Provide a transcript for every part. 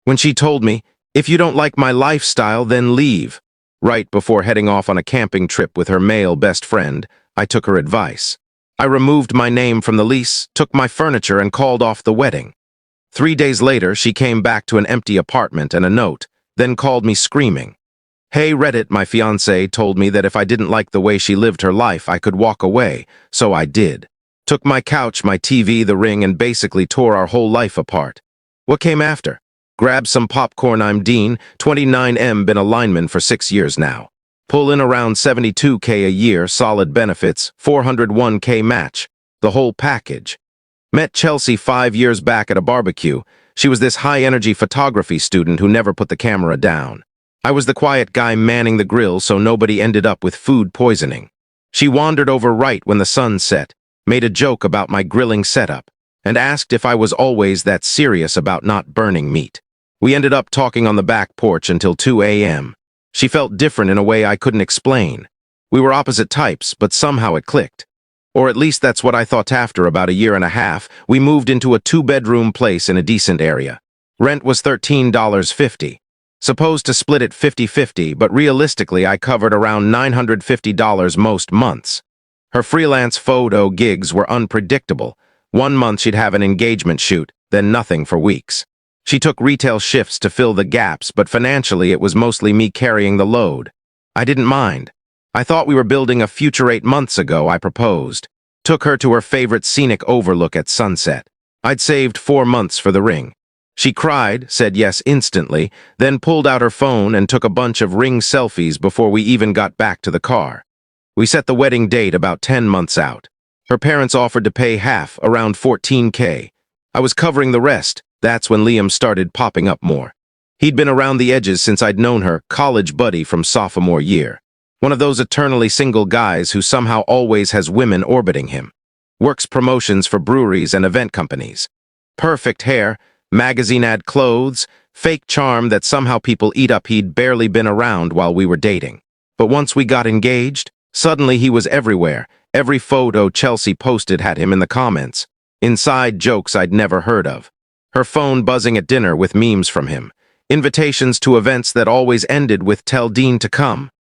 when she told me, "If you don't like my lifestyle, then leave." Right before heading off on a camping trip with her male best friend, I took her advice. I removed my name from the lease, took my furniture, and called off the wedding. 3 days later, she came back to an empty apartment and a note, then called me screaming. "Hey Reddit, my fiancé told me that if I didn't like the way she lived her life, I could walk away, so I did. Took my couch, my TV, the ring, and basically tore our whole life apart. What came after? Grab some popcorn. I'm Dean, 29M, been a lineman for 6 years now. Pull in around 72K a year, solid benefits, 401K match, the whole package. Met Chelsea 5 years back at a barbecue. She was this high-energy photography student who never put the camera down. I was the quiet guy manning the grill so nobody ended up with food poisoning. She wandered over right when the sun set, made a joke about my grilling setup, and asked if I was always that serious about not burning meat. We ended up talking on the back porch until 2 a.m. She felt different in a way I couldn't explain. We were opposite types, but somehow it clicked. Or at least that's what I thought. After about a year and a half, we moved into a 2-bedroom place in a decent area. Rent was $13.50. Supposed to split it 50-50, but realistically I covered around $950 most months. Her freelance photo gigs were unpredictable. 1 month she'd have an engagement shoot, then nothing for weeks. She took retail shifts to fill the gaps, but financially it was mostly me carrying the load. I didn't mind. I thought we were building a future. 8 months ago, I proposed. Took her to her favorite scenic overlook at sunset. I'd saved 4 months for the ring. She cried, said yes instantly, then pulled out her phone and took a bunch of ring selfies before we even got back to the car. We set the wedding date about 10 months out. Her parents offered to pay half, around 14K. I was covering the rest. That's when Liam started popping up more. He'd been around the edges since I'd known her, college buddy from sophomore year. One of those eternally single guys who somehow always has women orbiting him. Works promotions for breweries and event companies. Perfect hair, magazine ad clothes, fake charm that somehow people eat up. He'd barely been around while we were dating. But once we got engaged, suddenly he was everywhere. Every photo Chelsea posted had him in the comments. Inside jokes I'd never heard of. Her phone buzzing at dinner with memes from him. Invitations to events that always ended with "Tell Dean to come."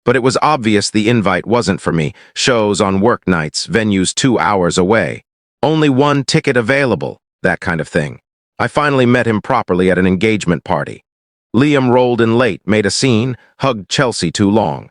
But it was obvious the invite wasn't for me. Shows on work nights, venues 2 hours away. Only 1 ticket available, that kind of thing. I finally met him properly at an engagement party. Liam rolled in late, made a scene, hugged Chelsea too long.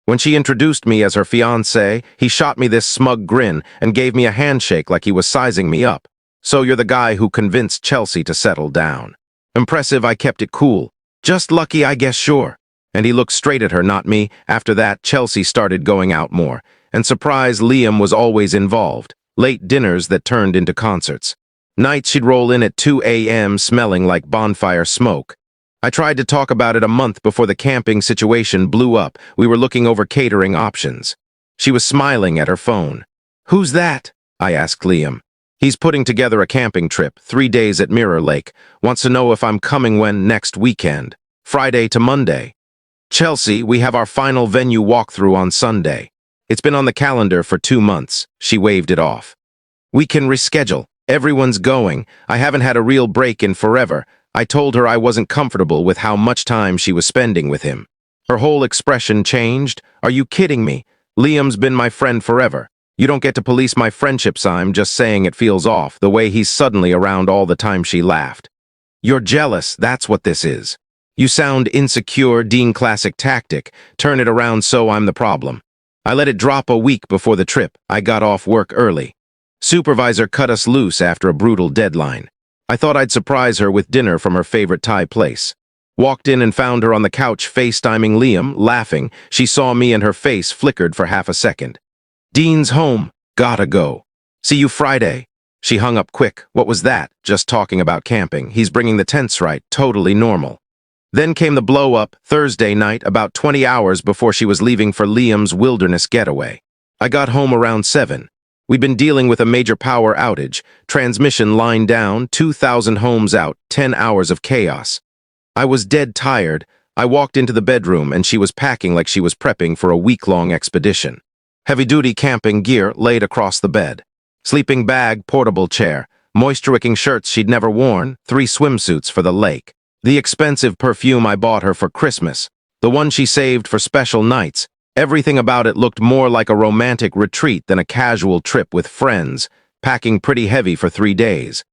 When she introduced me as her fiancé, he shot me this smug grin and gave me a handshake like he was sizing me up. "So you're the guy who convinced Chelsea to settle down." Impressive. I kept it cool. "Just lucky, I guess, sure." And he looked straight at her, not me. After that, Chelsea started going out more. And surprise, Liam was always involved. Late dinners that turned into concerts. Nights she'd roll in at 2 a.m. smelling like bonfire smoke. I tried to talk about it a month before the camping situation blew up. We were looking over catering options. She was smiling at her phone. "Who's that?" I asked Liam. "He's putting together a camping trip, 3 days at Mirror Lake. Wants to know if I'm coming when next weekend. Friday to Monday." "Chelsea, we have our final venue walkthrough on Sunday. It's been on the calendar for 2 months." She waved it off. "We can reschedule. Everyone's going. I haven't had a real break in forever." I told her I wasn't comfortable with how much time she was spending with him. Her whole expression changed. "Are you kidding me? Liam's been my friend forever. You don't get to police my friendships. I'm just saying it feels off, the way he's suddenly around all the time." She laughed. "You're jealous, that's what this is. You sound insecure, Dean. Classic tactic. Turn it around so I'm the problem." I let it drop a week before the trip. I got off work early. Supervisor cut us loose after a brutal deadline. I thought I'd surprise her with dinner from her favorite Thai place. Walked in and found her on the couch FaceTiming Liam, laughing. She saw me and her face flickered for half a second. "Dean's home. Gotta go. See you Friday." She hung up quick. What was that? Just talking about camping. He's bringing the tents right. Totally normal. Then came the blow-up, Thursday night, about 20 hours before she was leaving for Liam's wilderness getaway. I got home around 7. We'd been dealing with a major power outage, transmission line down, 2,000 homes out, 10 hours of chaos. I was dead tired. I walked into the bedroom and she was packing like she was prepping for a week-long expedition. Heavy-duty camping gear laid across the bed. Sleeping bag, portable chair, moisture-wicking shirts she'd never worn, 3 swimsuits for the lake. The expensive perfume I bought her for Christmas, the one she saved for special nights. Everything about it looked more like a romantic retreat than a casual trip with friends, packing pretty heavy for 3 days.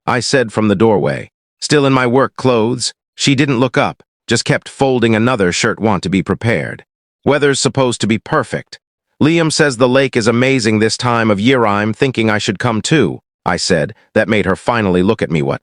I said from the doorway, still in my work clothes. She didn't look up, just kept folding another shirt. Want to be prepared. Weather's supposed to be perfect. Liam says the lake is amazing this time of year. I'm thinking I should come too, I said. That made her finally look at me. What?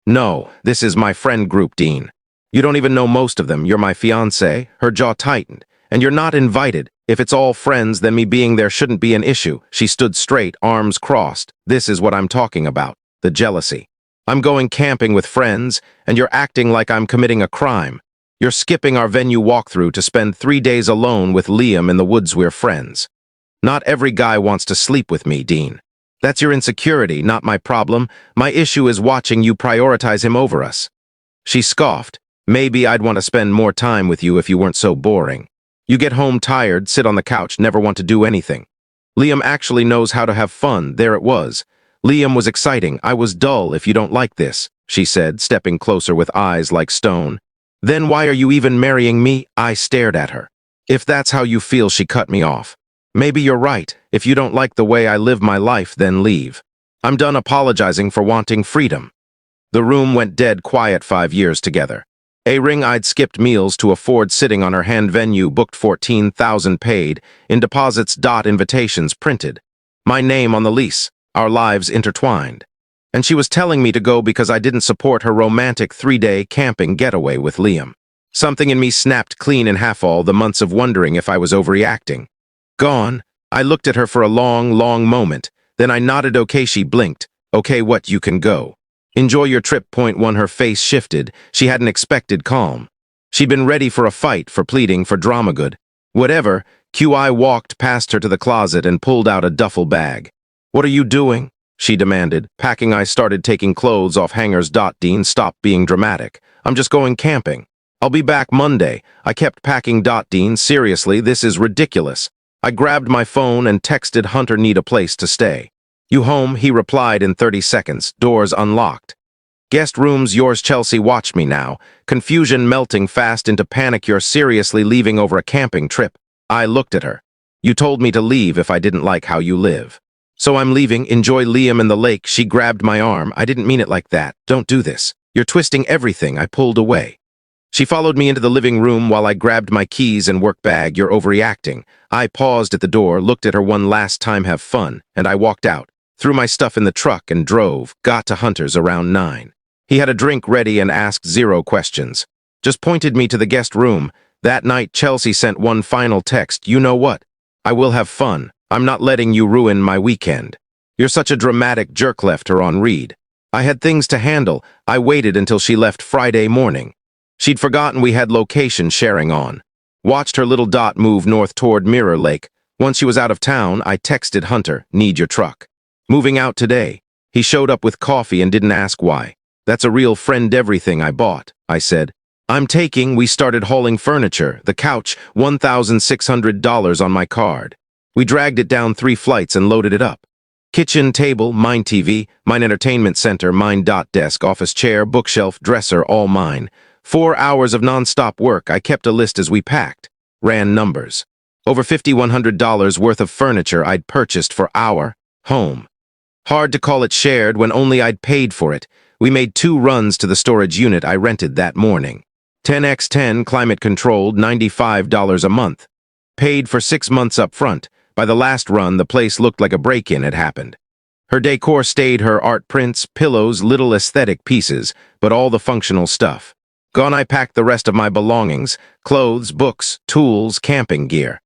No, this is my friend group, Dean. You don't even know most of them. You're my fiancé. Her jaw tightened. And you're not invited. If it's all friends, then me being there shouldn't be an issue. She stood straight, arms crossed. This is what I'm talking about. The jealousy. I'm going camping with friends, and you're acting like I'm committing a crime. You're skipping our venue walkthrough to spend 3 days alone with Liam in the woods. We're friends. Not every guy wants to sleep with me, Dean. That's your insecurity, not my problem. My issue is watching you prioritize him over us. She scoffed. Maybe I'd want to spend more time with you if you weren't so boring. You get home tired, sit on the couch, never want to do anything. Liam actually knows how to have fun. There it was. Liam was exciting. I was dull. If you don't like this, she said, stepping closer with eyes like stone. Then why are you even marrying me? I stared at her. If that's how you feel, she cut me off. Maybe you're right. If you don't like the way I live my life, then leave. I'm done apologizing for wanting freedom. The room went dead quiet. 5 years together. A ring I'd skipped meals to afford, sitting on her hand, venue booked, 14,000 paid, in deposits. Invitations printed. My name on the lease, our lives intertwined. And she was telling me to go because I didn't support her romantic 3-day camping getaway with Liam. Something in me snapped clean in half. All the months of wondering if I was overreacting. Gone. I looked at her for a long, long moment. Then I nodded. Okay, she blinked. Okay, what? You can go. Enjoy your trip. Point 1. Her face shifted. She hadn't expected calm. She'd been ready for a fight, for pleading, for drama. Good. Whatever. QI walked past her to the closet and pulled out a duffel bag. What are you doing? She demanded. Packing. I started taking clothes off hangers. Dean, stop being dramatic. I'm just going camping. I'll be back Monday. I kept packing. Dean, seriously, this is ridiculous. I grabbed my phone and texted Hunter. Need a place to stay. You home? He replied in 30 seconds. Doors unlocked. Guest rooms yours. Chelsea, watch me now. Confusion melting fast into panic. You're seriously leaving over a camping trip? I looked at her. You told me to leave if I didn't like how you live. So I'm leaving. Enjoy Liam and the lake. She grabbed my arm. I didn't mean it like that. Don't do this. You're twisting everything. I pulled away. She followed me into the living room while I grabbed my keys and work bag. You're overreacting. I paused at the door, looked at her one last time. Have fun. And I walked out, threw my stuff in the truck and drove. Got to Hunter's around 9. He had a drink ready and asked 0 questions. Just pointed me to the guest room. That night, Chelsea sent one final text. You know what? I will have fun. I'm not letting you ruin my weekend. You're such a dramatic jerk. Left her on read. I had things to handle. I waited until she left Friday morning. She'd forgotten we had location sharing on. Watched her little dot move north toward Mirror Lake. Once she was out of town, I texted Hunter, need your truck. Moving out today. He showed up with coffee and didn't ask why. That's a real friend. Everything I bought, I said. I'm taking. We started hauling furniture. The couch, $1,600 on my card. We dragged it down 3 flights and loaded it up. Kitchen table, mine. TV, mine. Entertainment center, mine. Desk, office chair, bookshelf, dresser, all mine. 4 hours of non-stop work. I kept a list as we packed. Ran numbers. Over $5,100 worth of furniture I'd purchased for our home. Hard to call it shared when only I'd paid for it. We made 2 runs to the storage unit I rented that morning. 10x10, climate-controlled, $95 a month. Paid for 6 months up front. By the last run, the place looked like a break-in had happened. Her decor stayed, her art prints, pillows, little aesthetic pieces, but all the functional stuff. Gone. I packed the rest of my belongings, clothes, books, tools, camping gear.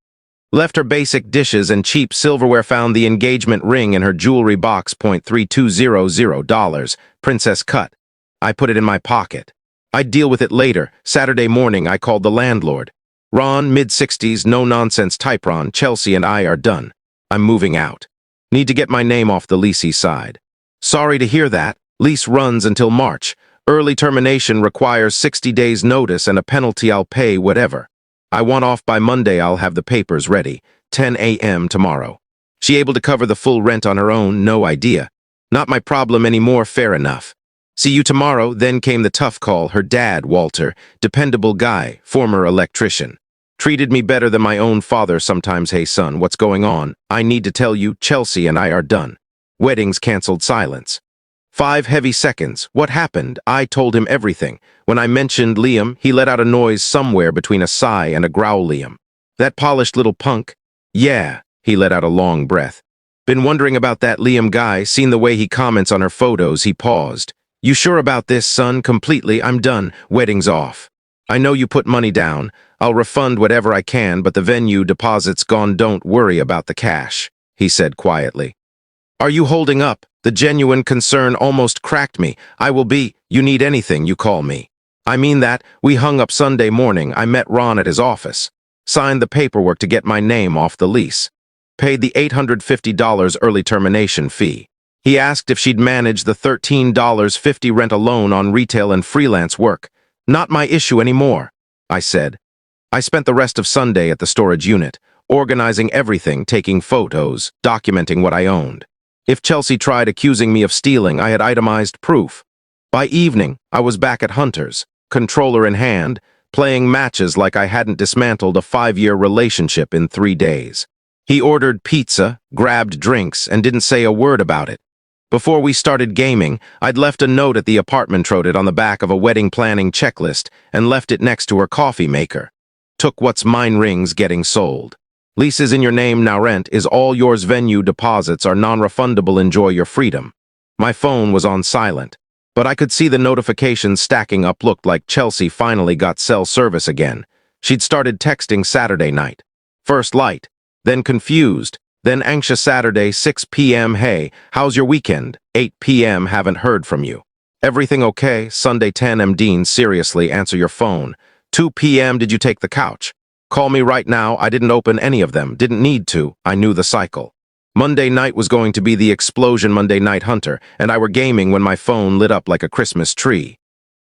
Left her basic dishes and cheap silverware. Found the engagement ring in her jewelry box, $3200, princess cut. I put it in my pocket. I'd deal with it later. Saturday morning, I called the landlord. Ron, mid-60s, no-nonsense type. Ron, Chelsea and I are done. I'm moving out. Need to get my name off the leasee side. Sorry to hear that. Lease runs until March. Early termination requires 60 days notice and a penalty. I'll pay whatever. I want off by Monday. I'll have the papers ready. 10 a.m. tomorrow. She able to cover the full rent on her own? No idea. Not my problem anymore. Fair enough. See you tomorrow. Then came the tough call. Her dad, Walter, dependable guy, former electrician. Treated me better than my own father sometimes. Hey son, what's going on? I need to tell you, Chelsea and I are done. Weddings canceled. Silence. 5 heavy seconds. What happened? I told him everything. When I mentioned Liam, he let out a noise somewhere between a sigh and a growl. Liam. That polished little punk? Yeah, he let out a long breath. Been wondering about that Liam guy, seen the way he comments on her photos. He paused. You sure about this, son? Completely. I'm done. Wedding's off. I know you put money down. I'll refund whatever I can, but the venue deposit's gone. Don't worry about the cash, he said quietly. Are you holding up? The genuine concern almost cracked me. I will be. You need anything, you call me. I mean that. We hung up Sunday morning. I met Ron at his office. Signed the paperwork to get my name off the lease. Paid the $850 early termination fee. He asked if she'd manage the $13.50 rent alone on retail and freelance work. Not my issue anymore, I said. I spent the rest of Sunday at the storage unit, organizing everything, taking photos, documenting what I owned. If Chelsea tried accusing me of stealing, I had itemized proof. By evening, I was back at Hunter's, controller in hand, playing matches like I hadn't dismantled a 5-year relationship in 3 days. He ordered pizza, grabbed drinks, and didn't say a word about it. Before we started gaming, I'd left a note at the apartment, wrote it on the back of a wedding planning checklist, and left it next to her coffee maker. Took what's mine. Rings getting sold. Lease is in your name now. Rent is all yours. Venue deposits are non-refundable. Enjoy your freedom. My phone was on silent, but I could see the notifications stacking up. Looked like Chelsea finally got cell service again. She'd started texting Saturday night. First light, then confused, then anxious. Saturday, 6 p.m. Hey, how's your weekend? 8 p.m. Haven't heard from you. Everything okay? Sunday, 10 m. Dean, seriously, answer your phone. 2 p.m. Did you take the couch? Call me right now. I didn't open any of them. Didn't need to. I knew the cycle. Monday night was going to be the explosion. Monday night Hunter and I were gaming when my phone lit up like a Christmas tree.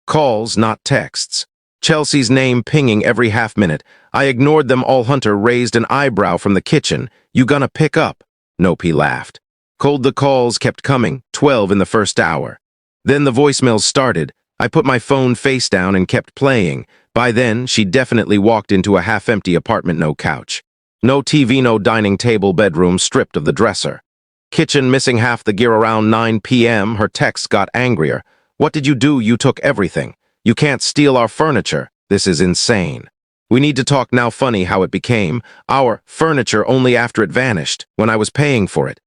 Calls, not texts. Chelsea's name pinging every half minute. I ignored them all. Hunter raised an eyebrow from the kitchen. You gonna pick up? Nope, he laughed. Cold. The calls kept coming, 12 in the first hour. Then the voicemails started. I put my phone face down and kept playing. By then, she definitely walked into a half-empty apartment. No couch. No TV, no dining table. Bedroom stripped of the dresser. Kitchen missing half the gear. Around 9 p.m., her texts got angrier. What did you do? You took everything. You can't steal our furniture. This is insane. We need to talk now. Funny how it became our furniture only after it vanished, when I was paying for it.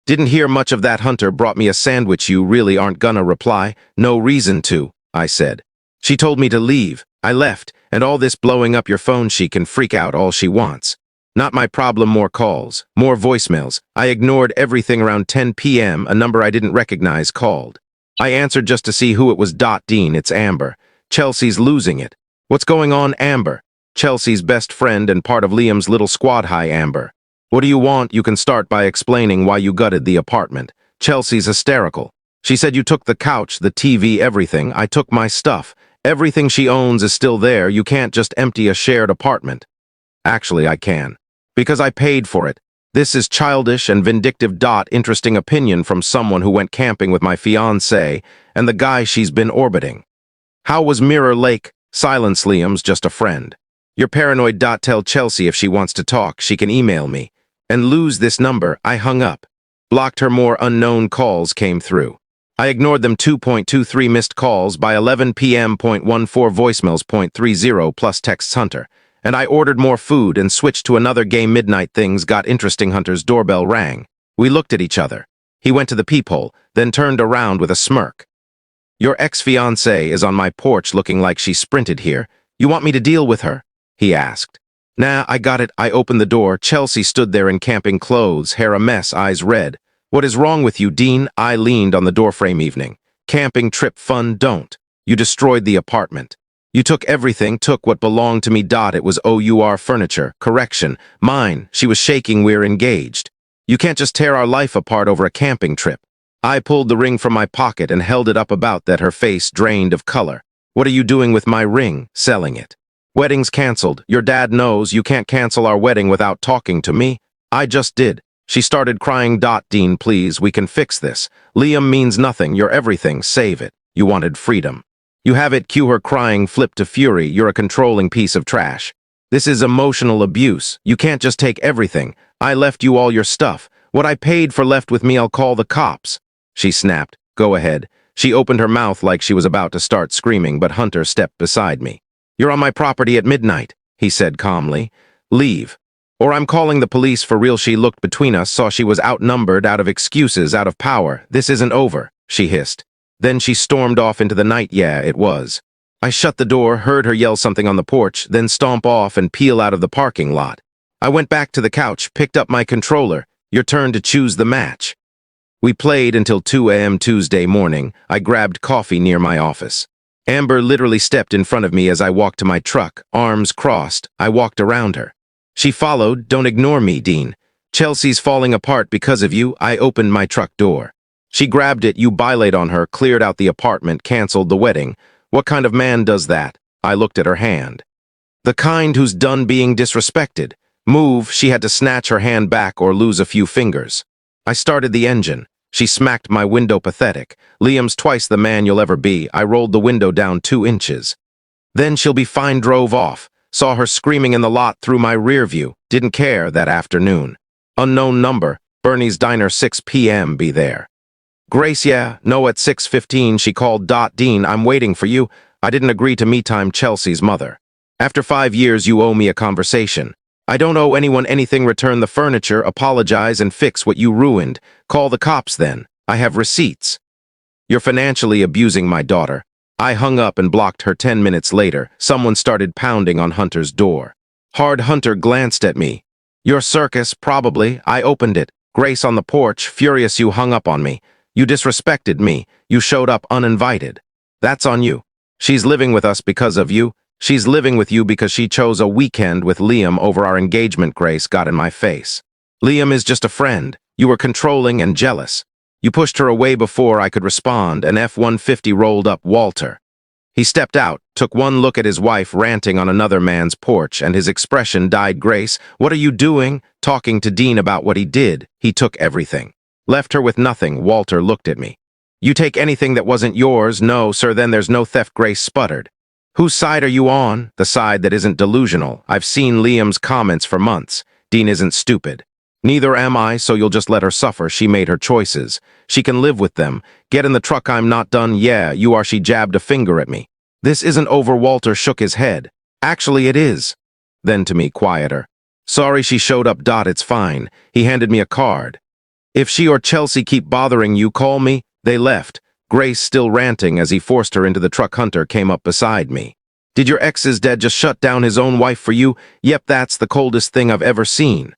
Didn't hear much of that. Hunter brought me a sandwich. You really aren't gonna reply? No reason to, I said. She told me to leave. I left, and all this blowing up your phone. She can freak out all she wants. Not my problem. More calls, more voicemails. I ignored everything. Around 10 p.m., a number I didn't recognize called. I answered just to see who it was. Dean, it's Amber. Chelsea's losing it. What's going on? Amber. Chelsea's best friend and part of Liam's little squad. Hi, Amber. What do you want? You can start by explaining why you gutted the apartment. Chelsea's hysterical. She said you took the couch, the TV, everything. I took my stuff. Everything she owns is still there. You can't just empty a shared apartment. Actually, I can. Because I paid for it. This is childish and vindictive. Interesting opinion from someone who went camping with my fiancé and the guy she's been orbiting. How was Mirror Lake? Silence. Liam's just a friend. You're paranoid. Tell Chelsea if she wants to talk, she can email me. And lose this number. I hung up. Blocked her. More unknown calls came through. I ignored them. 2.23 missed calls by 11 p.m. 0.14 voicemails. 0.30 plus texts. Hunter. And I ordered more food and switched to another game. Midnight. Things got interesting. Hunter's doorbell rang. We looked at each other. He went to the peephole, then turned around with a smirk. Your ex-fiancée is on my porch looking like she sprinted here. You want me to deal with her? He asked. Nah, I got it. I opened the door. Chelsea stood there in camping clothes, hair a mess, eyes red. What is wrong with you, Dean? I leaned on the doorframe. Evening. Camping trip fun? Don't. You destroyed the apartment. You took everything, took what belonged to me. It was our furniture. Correction. Mine. She was shaking. We're engaged. You can't just tear our life apart over a camping trip. I pulled the ring from my pocket and held it up. About that, her face drained of color. What are you doing with my ring? Selling it. Wedding's canceled. Your dad knows. You can't cancel our wedding without talking to me. I just did. She started crying. Dean, please, we can fix this. Liam means nothing. You're everything. Save it. You wanted freedom. You have it, cue her crying, flip to fury, you're a controlling piece of trash. This is emotional abuse. You can't just take everything. I left you all your stuff. What I paid for left with me, I'll call the cops. She snapped. Go ahead. She opened her mouth like she was about to start screaming, but Hunter stepped beside me. You're on my property at midnight, he said calmly. Leave. Or I'm calling the police for real. She looked between us, saw she was outnumbered, out of excuses, out of power. This isn't over, she hissed. Then she stormed off into the night. Yeah, it was. I shut the door, heard her yell something on the porch, then stomp off and peel out of the parking lot. I went back to the couch, picked up my controller. Your turn to choose the match. We played until 2 a.m. Tuesday morning. I grabbed coffee near my office. Amber literally stepped in front of me as I walked to my truck, arms crossed. I walked around her. She followed. Don't ignore me, Dean. Chelsea's falling apart because of you. I opened my truck door. She grabbed it. You baited on her, cleared out the apartment, canceled the wedding. What kind of man does that? I looked at her hand. The kind who's done being disrespected. Move. She had to snatch her hand back or lose a few fingers. I started the engine. She smacked my window. Pathetic. Liam's twice the man you'll ever be. I rolled the window down 2 inches. Then she'll be fine. Drove off. Saw her screaming in the lot through my rear view. Didn't care that afternoon. Unknown number. Bernie's Diner, 6 p.m. Be there. Grace, yeah. No, at 6:15 she called. Dean, I'm waiting for you. I didn't agree to me time. Chelsea's mother. After 5 years you owe me a conversation. I don't owe anyone anything. Return the furniture, apologize, and fix what you ruined. Call the cops then. I have receipts. You're financially abusing my daughter. I hung up and blocked her. 10 minutes later, someone started pounding on Hunter's door. Hard. Hunter glanced at me. Your circus, probably. I opened it. Grace on the porch, furious. You hung up on me. You disrespected me. You showed up uninvited. That's on you. She's living with us because of you. She's living with you because she chose a weekend with Liam over our engagement. Grace got in my face. Liam is just a friend. You were controlling and jealous. You pushed her away before I could respond. An F-150 rolled up. Walter. He stepped out, took one look at his wife ranting on another man's porch, and his expression died. Grace, what are you doing? Talking to Dean about what he did. He took everything. Left her with nothing. Walter looked at me. You take anything that wasn't yours? No, sir, then there's no theft. Grace sputtered. Whose side are you on? The side that isn't delusional. I've seen Liam's comments for months. Dean isn't stupid. Neither am I, so you'll just let her suffer. She made her choices. She can live with them. Get in the truck. I'm not done. Yeah, you are. She jabbed a finger at me. This isn't over. Walter shook his head. Actually, it is. Then to me, quieter. Sorry, she showed up. It's fine. He handed me a card. If she or Chelsea keep bothering you, call me. They left. Grace still ranting as he forced her into the truck. Hunter came up beside me. Did your ex's dad just shut down his own wife for you? Yep, that's the coldest thing I've ever seen.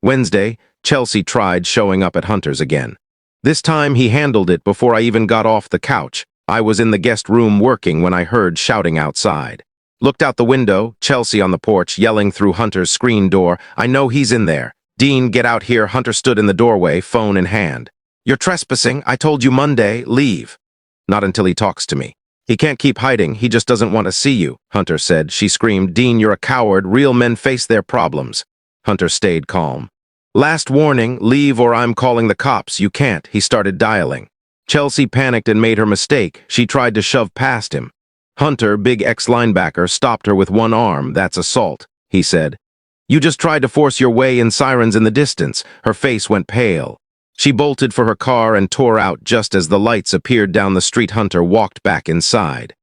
Wednesday, Chelsea tried showing up at Hunter's again. This time he handled it before I even got off the couch. I was in the guest room working when I heard shouting outside. Looked out the window, Chelsea on the porch yelling through Hunter's screen door. I know he's in there. Dean, get out here. Hunter stood in the doorway, phone in hand. You're trespassing. I told you Monday. Leave. Not until he talks to me. He can't keep hiding. He just doesn't want to see you, Hunter said. She screamed, Dean, you're a coward. Real men face their problems. Hunter stayed calm. Last warning, leave or I'm calling the cops. You can't. He started dialing. Chelsea panicked and made her mistake. She tried to shove past him. Hunter, big ex-linebacker, stopped her with one arm. That's assault, he said. You just tried to force your way in. Sirens in the distance. Her face went pale. She bolted for her car and tore out just as the lights appeared down the street. Hunter walked back inside.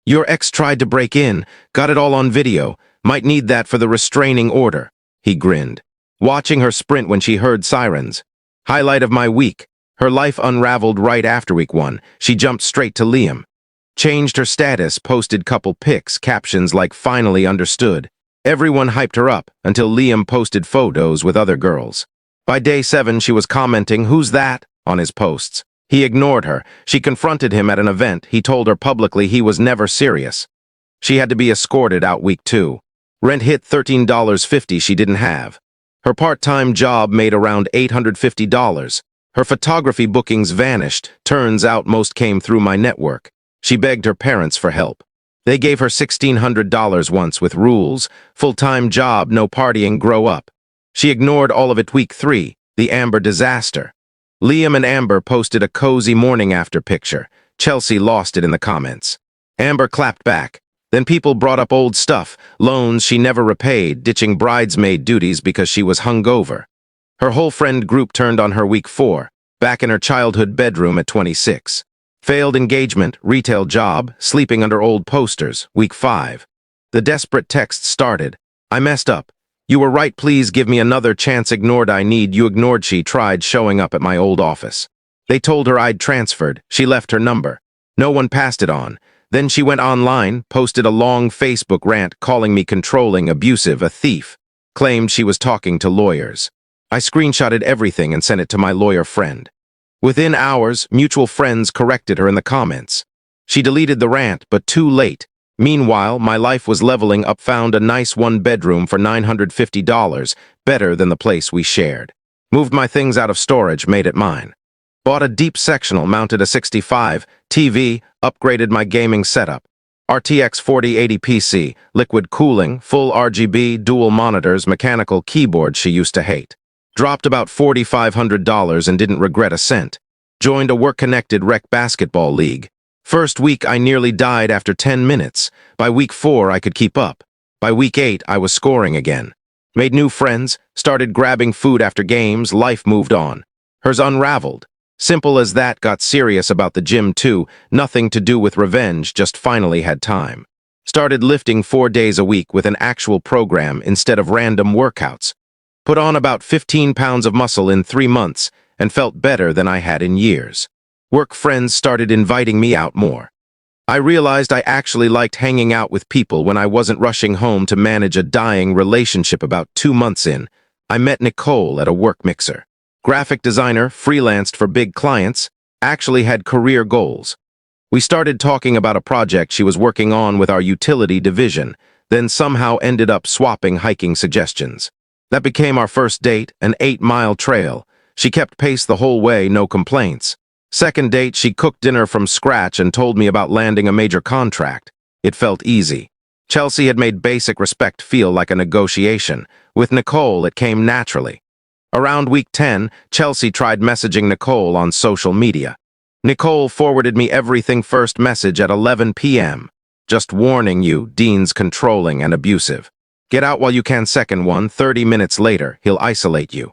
Your ex tried to break in. Got it all on video. Might need that for the restraining order. He grinned, watching her sprint when she heard sirens. Highlight of my week. Her life unraveled right after week 1. She jumped straight to Liam. Changed her status, posted couple pics, captions like finally understood. Everyone hyped her up until Liam posted photos with other girls. By day 7, she was commenting, who's that? On his posts. He ignored her. She confronted him at an event. He told her publicly he was never serious. She had to be escorted out week 2. Rent hit $13.50 she didn't have. Her part-time job made around $850. Her photography bookings vanished. Turns out most came through my network. She begged her parents for help. They gave her $1,600 once with rules. Full-time job, no partying, grow up. She ignored all of it. Week 3, the Amber disaster. Liam and Amber posted a cozy morning after picture. Chelsea lost it in the comments. Amber clapped back. Then people brought up old stuff, loans she never repaid, ditching bridesmaid duties because she was hungover. Her whole friend group turned on her week 4, back in her childhood bedroom at 26. Failed engagement, retail job, sleeping under old posters, week 5. The desperate texts started. I messed up. You were right, please give me another chance. Ignored, I need you. Ignored, she tried showing up at my old office. They told her I'd transferred. She left her number. No one passed it on. Then she went online, posted a long Facebook rant calling me controlling, abusive, a thief. Claimed she was talking to lawyers. I screenshotted everything and sent it to my lawyer friend. Within hours, mutual friends corrected her in the comments. She deleted the rant, but too late. Meanwhile, my life was leveling up. Found a nice 1-bedroom for $950, better than the place we shared. Moved my things out of storage, made it mine. Bought a deep sectional, mounted a 65 TV, upgraded my gaming setup. RTX 4080 PC, liquid cooling, full RGB, dual monitors, mechanical keyboard she used to hate. Dropped about $4,500 and didn't regret a cent. Joined a work-connected rec basketball league. First week I nearly died after 10 minutes. By week 4 I could keep up. By week 8 I was scoring again. Made new friends, started grabbing food after games, life moved on. Hers unraveled. Simple as that. Got serious about the gym too, nothing to do with revenge, just finally had time. Started lifting 4 days a week with an actual program instead of random workouts. Put on about 15 pounds of muscle in 3 months and felt better than I had in years. Work friends started inviting me out more. I realized I actually liked hanging out with people when I wasn't rushing home to manage a dying relationship. About 2 months in, I met Nicole at a work mixer. Graphic designer, freelanced for big clients, actually had career goals. We started talking about a project she was working on with our utility division, then somehow ended up swapping hiking suggestions. That became our first date, an 8-mile trail. She kept pace the whole way, no complaints. Second date, she cooked dinner from scratch and told me about landing a major contract. It felt easy. Chelsea had made basic respect feel like a negotiation. With Nicole, it came naturally. Around week 10, Chelsea tried messaging Nicole on social media. Nicole forwarded me everything. First message at 11 p.m. Just warning you, Dean's controlling and abusive. Get out while you can. Second one, 30 minutes later, he'll isolate you.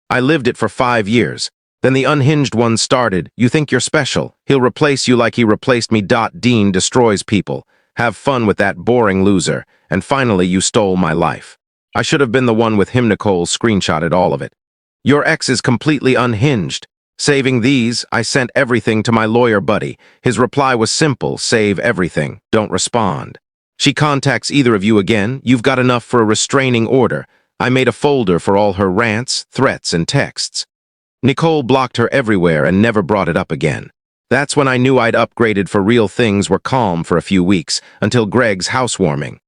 I lived it for 5 years. Then the unhinged one started. You think you're special. He'll replace you like he replaced me. Dean destroys people. Have fun with that boring loser. And finally, you stole my life. I should have been the one with him. Nicole screenshotted all of it. Your ex is completely unhinged. Saving these, I sent everything to my lawyer buddy. His reply was simple: save everything. Don't respond. She contacts either of you again, you've got enough for a restraining order. I made a folder for all her rants, threats, and texts. Nicole blocked her everywhere and never brought it up again. That's when I knew I'd upgraded for real. Things were calm for a few weeks, until Greg's housewarming.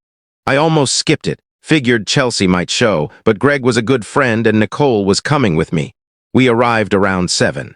I almost skipped it, figured Chelsea might show, but Greg was a good friend and Nicole was coming with me. We arrived around 7.